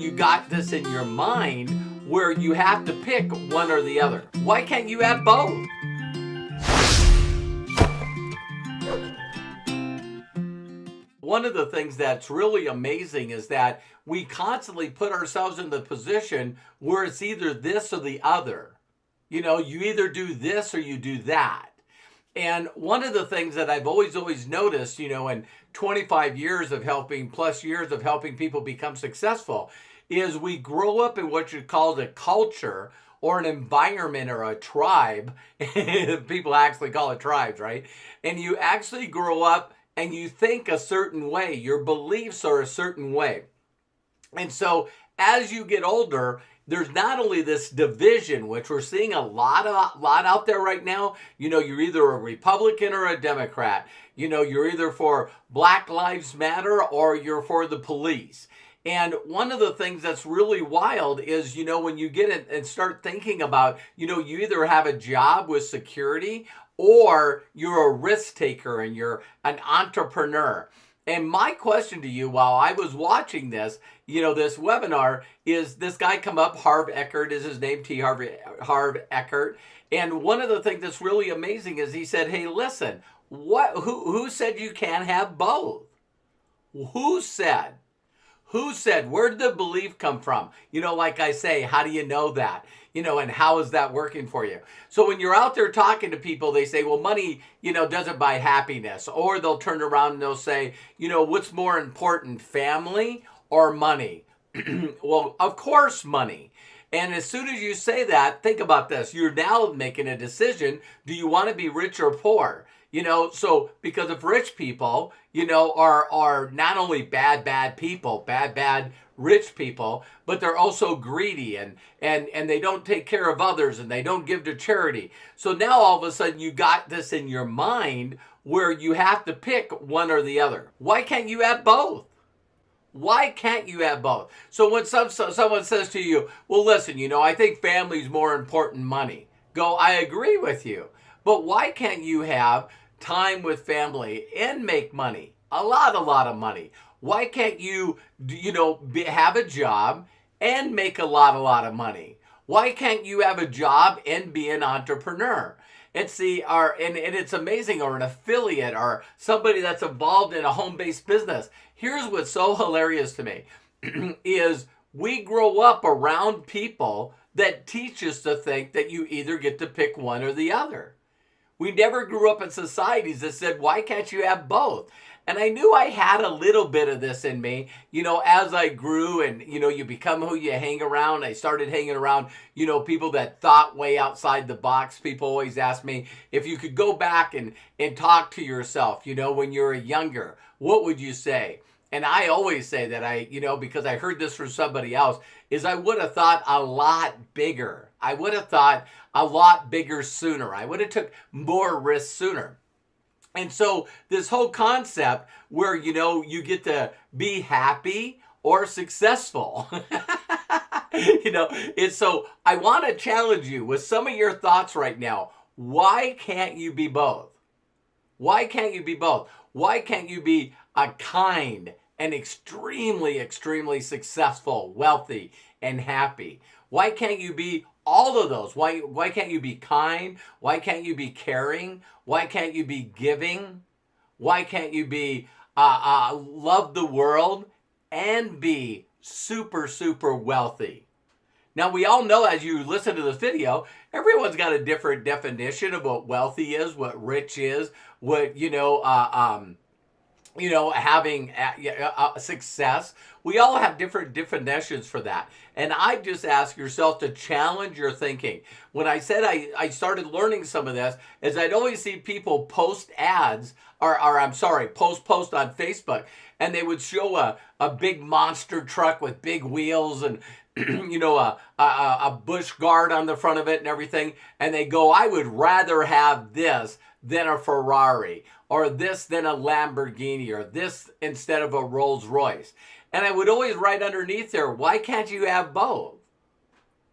you got this in your mind where you have to pick one or the other. Why can't you have both? One of the things that's really amazing is that we constantly put ourselves in the position where it's either this or the other. You know, you either do this or you do that. And one of the things that I've always noticed, you know, in 25 years of helping, plus years of helping people become successful, is we grow up in what you call a culture or an environment or a tribe. People actually call it tribes, right? And you actually grow up and you think a certain way. Your beliefs are a certain way. And so as you get older, there's not only this division, which we're seeing a lot out there right now. You know, you're either a Republican or a Democrat. You know, you're either for Black Lives Matter or you're for the police. And one of the things that's really wild is, you know, when you get it and start thinking about, you know, you either have a job with security or you're a risk taker and you're an entrepreneur. And my question to you while I was watching this, you know, this webinar, is this guy come up, Harv Eckert is his name, Harv Eckert. And one of the things that's really amazing is he said, hey, listen, who said you can't have both? Who said? Who said? Where did the belief come from? You know, like I say, how do you know that? You know, and how is that working for you? So when you're out there talking to people, they say, well, money, you know, doesn't buy happiness. Or they'll turn around and they'll say, you know, what's more important, family or money? Well, of course, money. And as soon as you say that, think about this. You're now making a decision. Do you want to be rich or poor? You know, so because of rich people, you know, are not only bad people, bad rich people, but they're also greedy and they don't take care of others and they don't give to charity. So now all of a sudden you got this in your mind where you have to pick one or the other. Why can't you have both? Why can't you have both? So when someone says to you, well, listen, you know, I think family's more important than money. Go, I agree with you. But why can't you have time with family and make money? A lot of money. Why can't you, you know, have a job and make a lot of money? Why can't you have a job and be an entrepreneur? And see, and it's amazing, or an affiliate, or somebody that's involved in a home-based business. Here's what's so hilarious to me, is we grow up around people that teach us to think that you either get to pick one or the other. We never grew up in societies that said, why can't you have both? And I knew I had a little bit of this in me, you know, as I grew and, you know, you become who you hang around. I started hanging around, you know, people that thought way outside the box. People always ask me, if you could go back and talk to yourself, you know, when you were younger, what would you say? And I always say that you know, because I heard this from somebody else, is I would have thought a lot bigger. I would have thought a lot bigger sooner. I would have took more risks sooner. And so this whole concept where, you know, you get to be happy or successful, you know, it's so I want to challenge you with some of your thoughts right now. Why can't you be both? Why can't you be both? Why can't you be a kind and extremely successful, wealthy, and happy? Why can't you be all of those? Why can't you be kind? Why can't you be caring? Why can't you be giving? Why can't you be love the world and be super wealthy? Now, we all know, as you listen to this video, everyone's got a different definition of what wealthy is, what rich is, what, you know, having success. We all have different definitions for that. And I just ask yourself to challenge your thinking. When I said I started learning some of this, is I'd always see people post ads, post on Facebook, and they would show a big monster truck with big wheels and you know, a Busch guard on the front of it and everything. And they go, I would rather have this than a Ferrari, or this than a Lamborghini, or this instead of a Rolls Royce. And I would always write underneath there, why can't you have both?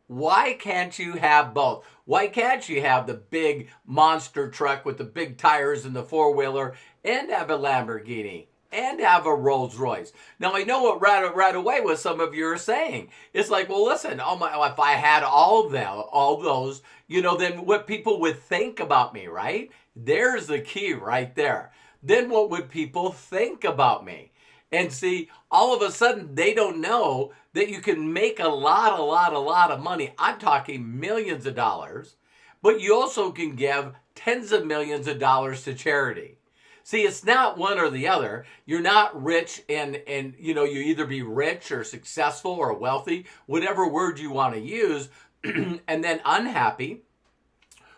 Why can't you have both? Why can't you have the big monster truck with the big tires and the four-wheeler and have a Lamborghini? and have a Rolls Royce. Now I know what right away what some of you are saying. It's like, well, listen, oh my, if I had all of them, all those, then what people would think about me, right? There's the key right there. Then what would people think about me? And see, all of a sudden they don't know that you can make a lot of money. I'm talking millions of dollars, but you also can give tens of millions of dollars to charity. See, it's not one or the other. You're not rich and you either be rich or successful or wealthy, whatever word you want to use, and then unhappy.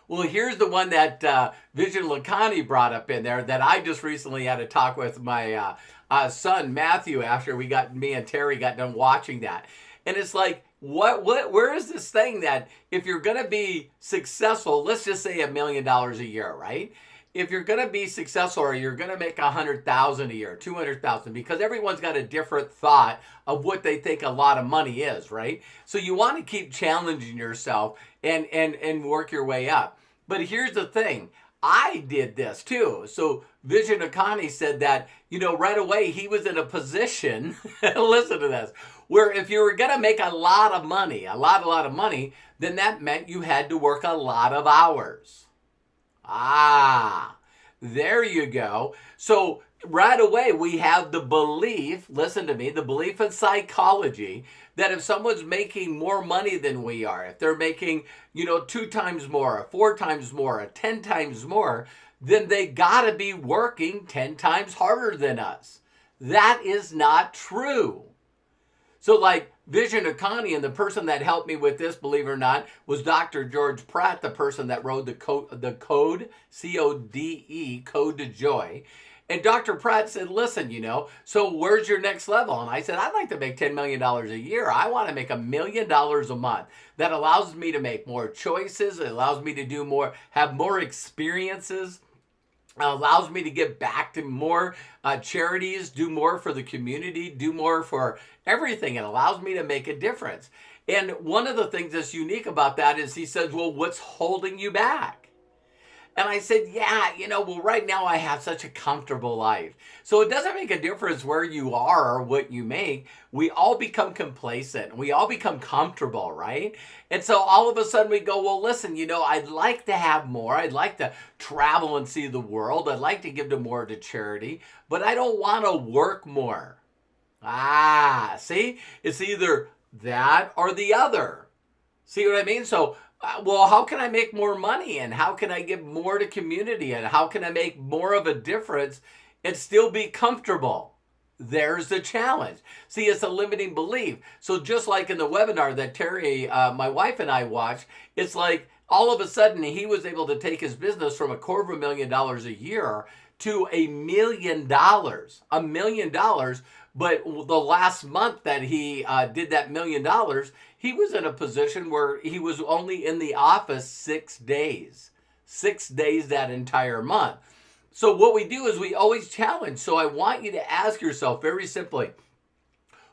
Well, here's the one that Vishen Lakhiani brought up in there that I just recently had a talk with my son Matthew after me and Terry got done watching that. And it's like, where is this thing that if you're going to be successful, let's just say $1 million a year, right? If you're going to be successful or you're going to make 100,000 a year, 200,000, because everyone's got a different thought of what they think a lot of money is, right? So you want to keep challenging yourself and work your way up. But here's the thing. I did this too. So Vishen Lakhiani said that, right away he was in a position, listen to this, where if you were going to make a lot of money, a lot of money, then that meant you had to work a lot of hours. There you go. So right away we have the belief, listen to me, the belief in psychology that if someone's making more money than we are, if they're making, 2 times more, 4 times more, 10 times more, then they gotta be working 10 times harder than us. That is not true. So like Vishen Lakhiani, and the person that helped me with this, believe it or not, was Dr. George Pratt, the person that wrote the code, C-O-D-E, Code to Joy. And Dr. Pratt said, listen, so where's your next level? And I said, I'd like to make $10 million a year. I want to make $1 million a month. That allows me to make more choices. It allows me to do more, have more experiences. Allows me to give back to more charities, do more for the community, do more for everything. It allows me to make a difference. And one of the things that's unique about that is he says, well, what's holding you back? And I said, well, right now I have such a comfortable life. So it doesn't make a difference where you are or what you make. We all become complacent. We all become comfortable, right? And so all of a sudden we go, well, listen, I'd like to have more. I'd like to travel and see the world. I'd like to give more to charity, but I don't want to work more. See? It's either that or the other. See what I mean? So, well, how can I make more money, and how can I give more to community, and how can I make more of a difference and still be comfortable? There's the challenge. See, it's a limiting belief. So just like in the webinar that Terry, my wife, and I watched, it's like all of a sudden he was able to take his business from $250,000 a year to $1 million. $1 million. But the last month that he did that $1 million, he was in a position where he was only in the office 6 days. 6 days that entire month. So what we do is we always challenge. So I want you to ask yourself very simply,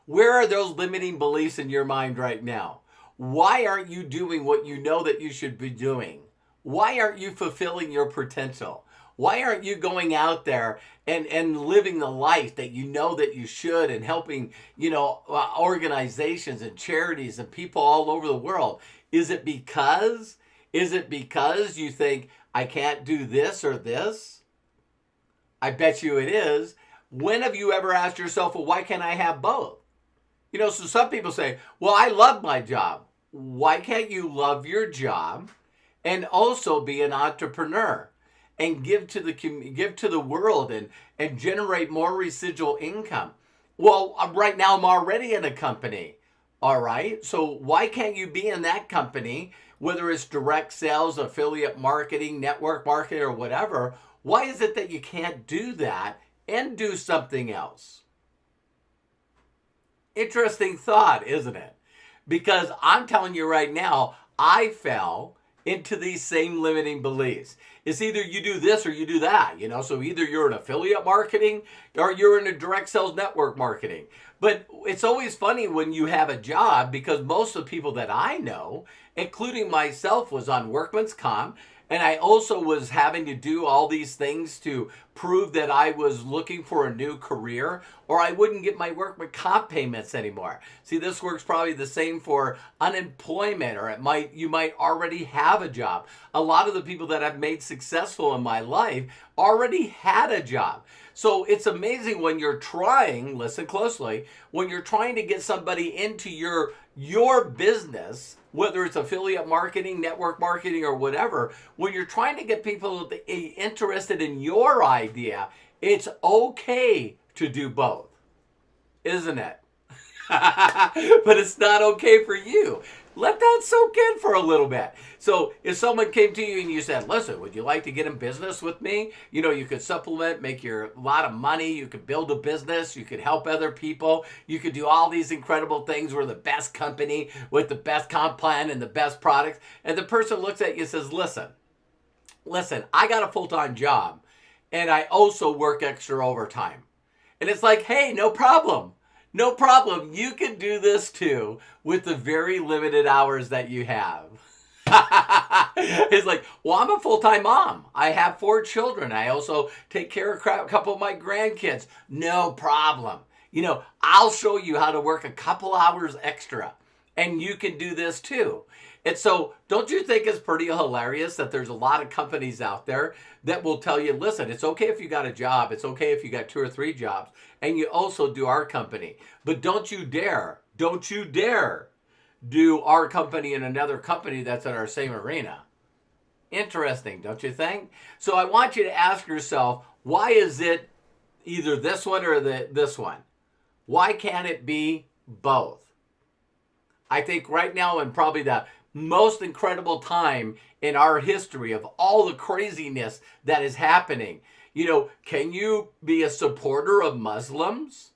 where are those limiting beliefs in your mind right now? Why aren't you doing what you know that you should be doing? Why aren't you fulfilling your potential? Why aren't you going out there and living the life that you know that you should, and helping, organizations and charities and people all over the world? Is it because you think I can't do this or this? I bet you it is. When have you ever asked yourself, well, why can't I have both? So some people say, well, I love my job. Why can't you love your job and also be an entrepreneur and give to the world and generate more residual income? Well, right now I'm already in a company. All right. So why can't you be in that company, whether it's direct sales, affiliate marketing, network marketing, or whatever? Why is it that you can't do that and do something else? Interesting thought, isn't it? Because I'm telling you right now, I fell into these same limiting beliefs. It's either you do this or you do that, so either you're in affiliate marketing or you're in a direct sales network marketing. But it's always funny when you have a job, because most of the people that I know, including myself, was on workman's comp, And I also was having to do all these things to prove that I was looking for a new career, or I wouldn't get my workman comp payments anymore. See, this works probably the same for unemployment, or you might already have a job. A lot of the people that I've made successful in my life already had a job. So it's amazing when you're trying, listen closely, when you're trying to get somebody into your business, whether it's affiliate marketing, network marketing, or whatever, when you're trying to get people interested in your idea, it's okay to do both, isn't it? But it's not okay for you. Let that soak in for a little bit. So if someone came to you and you said, listen, would you like to get in business with me? You know, you could supplement, make a lot of money. You could build a business. You could help other people. You could do all these incredible things. We're the best company with the best comp plan and the best products. And the person looks at you and says, listen, I got a full-time job and I also work extra overtime. And it's like, hey, no problem. No problem. You can do this too with the very limited hours that you have. It's like, well, I'm a full-time mom. I have 4 children. I also take care of a couple of my grandkids. No problem. You know, I'll show you how to work a couple hours extra, and you can do this too. And so don't you think it's pretty hilarious that there's a lot of companies out there that will tell you, listen, it's okay if you got a job. It's okay if you got 2 or 3 jobs. And you also do our company. But don't you dare do our company and another company that's in our same arena. Interesting, don't you think? So I want you to ask yourself, why is it either this one or this one? Why can't it be both? I think right now, and probably the most incredible time in our history of all the craziness that is happening, you know, can you be a supporter of Muslims?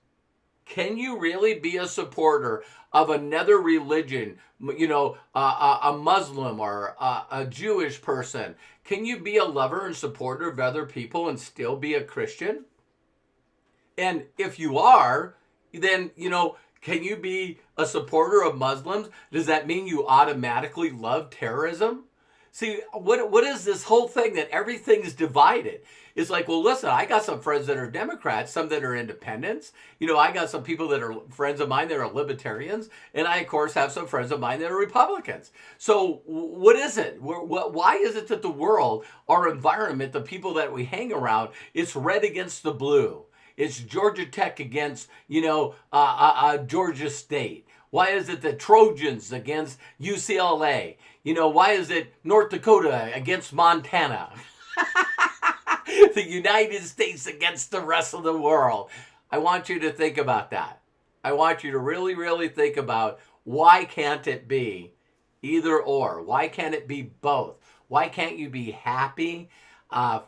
Can you really be a supporter of another religion, you know, a Muslim or a Jewish person? Can you be a lover and supporter of other people and still be a Christian? And if you are, then, you know, can you be a supporter of Muslims? Does that mean you automatically love terrorism? See, what is this whole thing that everything's divided? It's like, well, listen, I got some friends that are Democrats, some that are independents. You know, I got some people that are friends of mine that are libertarians. And I, of course, have some friends of mine that are Republicans. So what is it? Why is it that the world, our environment, the people that we hang around, it's red against the blue? It's Georgia Tech against, you know, Georgia State. Why is it the Trojans against UCLA? You know, why is it North Dakota against Montana? The United States against the rest of the world. I want you to think about that. I want you to really, really think about, why can't it be either or? Why can't it be both? Why can't you be happy,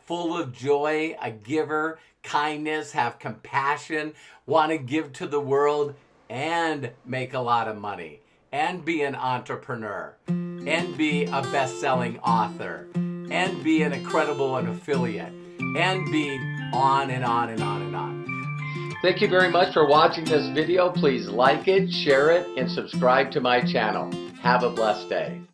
full of joy, a giver, kindness, have compassion, want to give to the world, and make a lot of money, and be an entrepreneur, and be a best-selling author, and be an incredible affiliate, and be on and on and on and on. Thank you very much for watching this video. Please like it, share it, and subscribe to my channel. Have a blessed day.